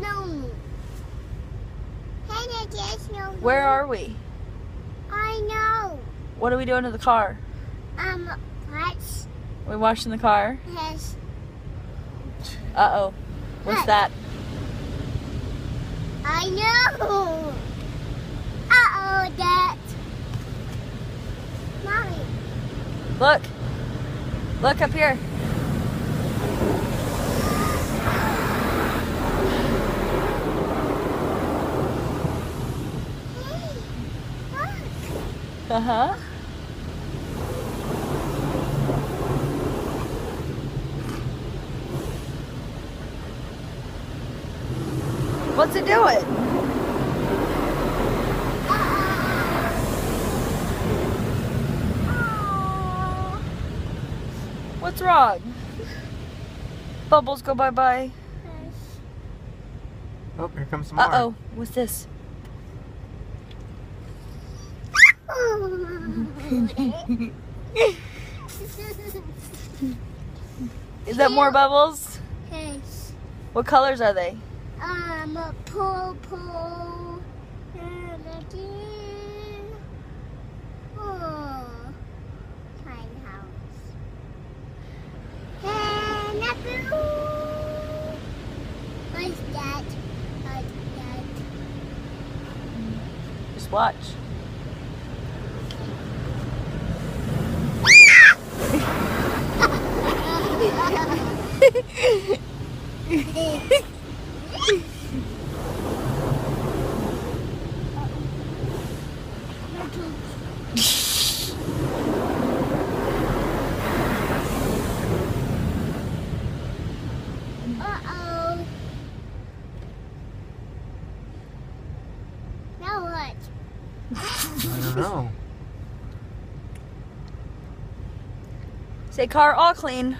no. Hey, there's no. Where are we? I know. What are we doing to the car? What? We washing the car? Yes. Uh-oh. What's that? I know. Uh-oh, Dad. Mommy. Look. Look up here. Hey, look. Uh-huh. What's it doing? What's wrong? Bubbles, go bye-bye. Oh, here comes some more. Uh-oh. What's this? Is that more bubbles? Yes. What colors are they? Purple. And again. Oh. Tiny house. And a blue. What's that? What's that? Just watch. Uh-oh. Now what? I don't know. Say car all clean.